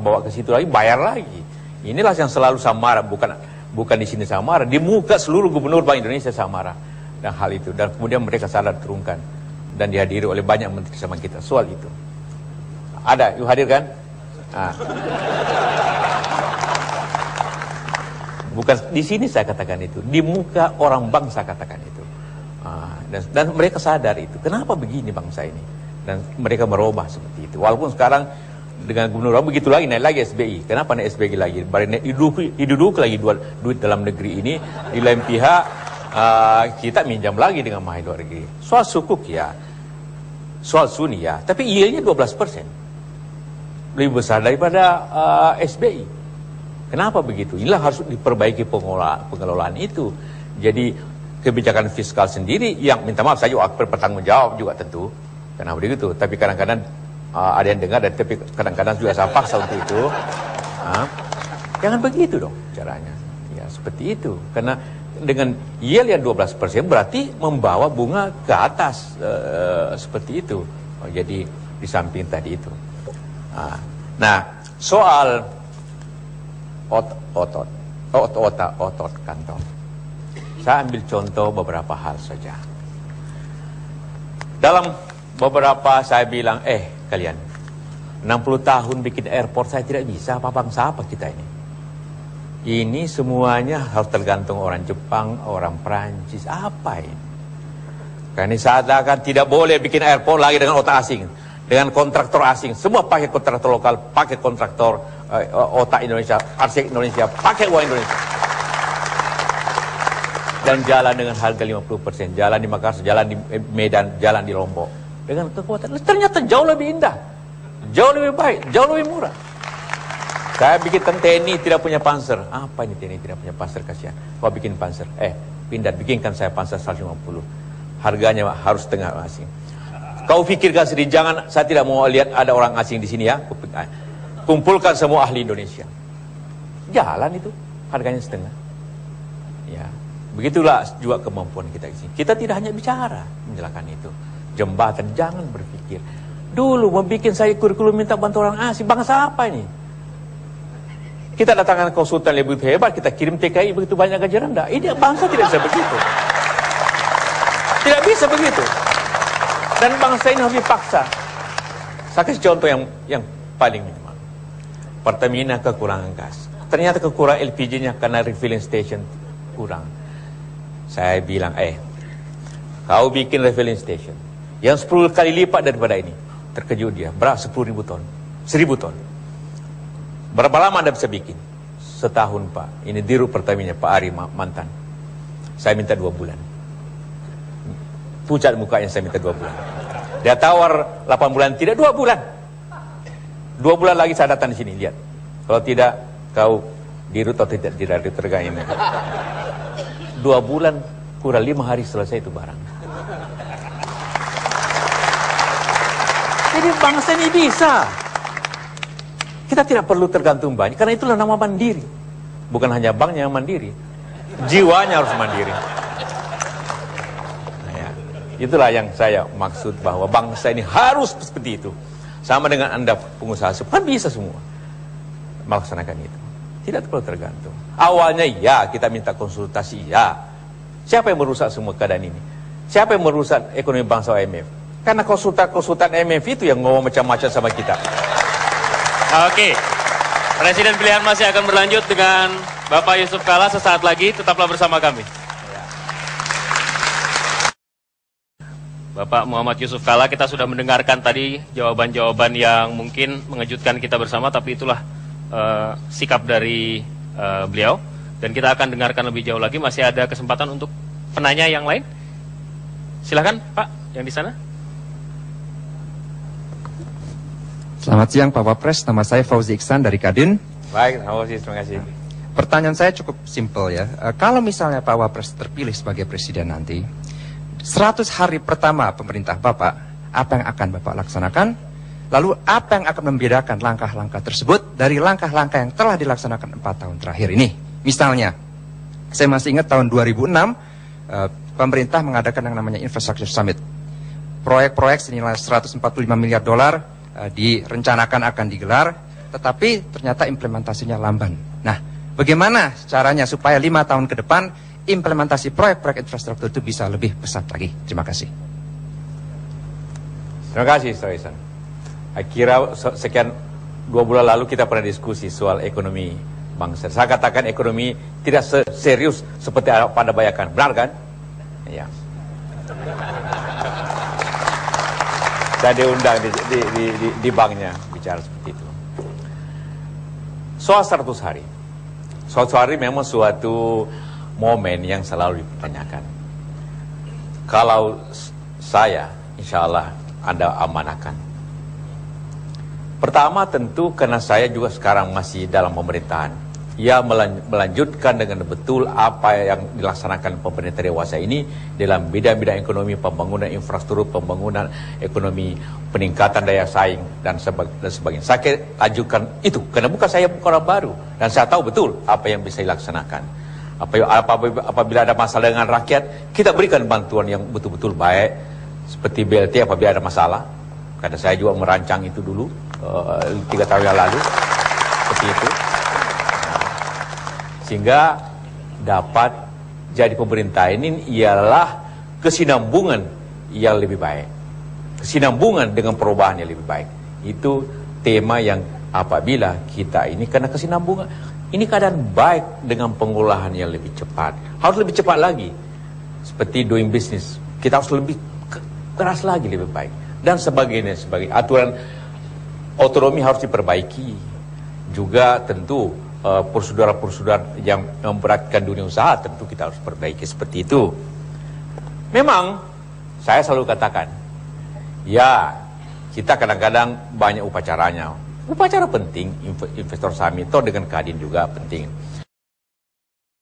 bawa ke situ lagi, bayar lagi. Inilah yang selalu Samara, bukan di sini Samara, di muka seluruh gubernur Bank Indonesia Samara dan hal itu. Dan kemudian mereka sadar terungkan dan dihadiri oleh banyak menteri sama kita soal itu. Ada, yuk hadir kan? Nah. Bukan di sini saya katakan itu, di muka orang bangsa katakan itu. Dan mereka sadar itu. Kenapa begini bangsa ini? Dan mereka merubah seperti itu. Walaupun sekarang dengan gubernur begitu lagi, naik lagi SBI. Kenapa naik SBI lagi? Diduduk lagi duit dalam negeri ini. Di lain pihak kita minjam lagi dengan mahal luar negeri. Soal sukuk ya, soal suni ya, tapi yieldnya 12%. Lebih besar daripada SBI. Kenapa begitu? Inilah harus diperbaiki pengelolaan itu. Jadi kebijakan fiskal sendiri yang minta maaf saya juga bertanggung jawab juga tentu. Karena begitu. Tapi kadang-kadang ada yang dengar dan tapi kadang-kadang juga saya paksa untuk itu. Jangan begitu dong caranya. Ya seperti itu. Karena dengan yield yang 12% berarti membawa bunga ke atas seperti itu. Jadi di samping tadi itu. Nah soal otot kantong. Saya ambil contoh beberapa hal saja. Dalam beberapa saya bilang, kalian 60 tahun bikin airport saya tidak bisa, apa bangsa apa kita ini? Ini semuanya harus tergantung orang Jepang, orang Perancis, apa ini? Karena saat akan tidak boleh bikin airport lagi dengan otak asing, dengan kontraktor asing. Semua pakai kontraktor lokal, pakai kontraktor otak Indonesia, arsitek Indonesia, pakai uang Indonesia. Dan jalan dengan harga 50%, jalan di Makassar, jalan di Medan, jalan di Lombok. Dengan kekuatan, ternyata jauh lebih indah, jauh lebih baik, jauh lebih murah. Saya bikin TNI tidak punya Panzer. Apa ini TNI tidak punya Panzer, kasihan. Kau bikin Panzer, pindah, bikinkan saya Panzer 150. Harganya harus setengah asing. Kau pikirkan sendiri, jangan, saya tidak mau lihat ada orang asing di sini ya. Kumpulkan semua ahli Indonesia. Jalan itu, harganya setengah. Ya, begitulah juga kemampuan kita di sini. Kita tidak hanya bicara menjelaskan itu. Jembatan, jangan berpikir. Dulu membuat saya kurikulum minta bantu orang asing, bangsa apa ini? Kita datangkan konsultan lebih hebat, kita kirim TKI begitu banyak gaji rendah. Ini bangsa tidak bisa begitu. Tidak bisa begitu. Dan bangsa ini harus dipaksa. Saya kasih contoh yang paling minimal. Pertamina kekurangan gas. Ternyata kekurangan LPG-nya karena refilling station kurang. Saya bilang, kau bikin refilling station yang 10 kali lipat daripada ini. Terkejut dia, berapa 10.000 ton, 1.000 ton. Berapa lama Anda bisa bikin? Setahun Pak. Ini Dirut Pertamina, Pak Ari mantan. Saya minta 2 bulan. Pucat mukanya, saya minta 2 bulan. Dia tawar 8 bulan, tidak 2 bulan. 2 bulan lagi saya datang di sini, lihat. Kalau tidak, kau Dirut atau tidak tergang ini. 2 bulan, kurang 5 hari selesai itu barang. Jadi bangsa ini bisa. Kita tidak perlu tergantung banyak, karena itulah nama mandiri. Bukan hanya banknya yang mandiri, jiwanya harus mandiri. Nah, ya. Itulah yang saya maksud bahwa bangsa ini harus seperti itu. Sama dengan Anda pengusaha, kan bisa semua melaksanakan itu. Tidak perlu tergantung. Awalnya ya, kita minta konsultasi ya. Siapa yang merusak semua keadaan ini? Siapa yang merusak ekonomi bangsa IMF? Karena konsultan IMF itu yang ngomong macam-macam sama kita. Oke, Presiden pilihan masih akan berlanjut dengan Bapak Yusuf Kalla sesaat lagi. Tetaplah bersama kami. Bapak Muhammad Yusuf Kalla, kita sudah mendengarkan tadi jawaban-jawaban yang mungkin mengejutkan kita bersama, tapi itulah sikap dari beliau. Dan kita akan dengarkan lebih jauh lagi. Masih ada kesempatan untuk penanya yang lain. Silakan Pak, yang di sana. Selamat siang Pak Wapres, nama saya Fauzi Iksan dari Kadin. Baik, terima kasih. Pertanyaan saya cukup simpel ya. Kalau misalnya Pak Wapres terpilih sebagai presiden nanti, 100 hari pertama pemerintah Bapak, apa yang akan Bapak laksanakan? Lalu apa yang akan membedakan langkah-langkah tersebut dari langkah-langkah yang telah dilaksanakan 4 tahun terakhir ini? Misalnya, saya masih ingat tahun 2006, pemerintah mengadakan yang namanya Infrastructure Summit. Proyek-proyek senilai $145 miliar direncanakan akan digelar. tetapi ternyata implementasinya lamban. Nah, bagaimana caranya supaya 5 tahun ke depan implementasi proyek-proyek infrastruktur itu bisa lebih pesat lagi? Terima kasih. Terima kasih, Soisan. Kira sekian 2 bulan lalu kita pernah diskusi soal ekonomi bangsa. Saya katakan ekonomi tidak serius seperti apa Anda bayangkan. Benar kan? Ya. Saya diundang di banknya bicara seperti itu. Soal 100 hari. Soal 100 hari memang suatu momen yang selalu dipertanyakan. Kalau saya, insya Allah Anda amanahkan. Pertama tentu karena saya juga sekarang masih dalam pemerintahan. Ya melanjutkan dengan betul apa yang dilaksanakan pemerintah dewasa ini dalam bidang-bidang ekonomi, pembangunan infrastruktur, pembangunan ekonomi, peningkatan daya saing dan sebagainya. Saya ajukan itu karena bukan orang baru dan saya tahu betul apa yang bisa dilaksanakan. Apabila ada masalah dengan rakyat, kita berikan bantuan yang betul-betul baik seperti BLT apabila ada masalah. Karena saya juga merancang itu dulu 3 tahun yang lalu seperti itu. Sehingga dapat jadi pemerintah ini ialah kesinambungan yang lebih baik. Kesinambungan dengan perubahan yang lebih baik. Itu tema yang apabila kita ini karena kesinambungan. Ini keadaan baik dengan pengolahan yang lebih cepat. Harus lebih cepat lagi. Seperti doing business. Kita harus lebih keras lagi, lebih baik. Dan sebagainya. Aturan otonomi harus diperbaiki. Juga tentu prosedur-prosedur yang memberatkan dunia usaha tentu kita harus perbaiki seperti itu. Memang saya selalu katakan, ya kita kadang-kadang banyak upacaranya. Upacara penting, investor summit, atau dengan Kadin juga penting.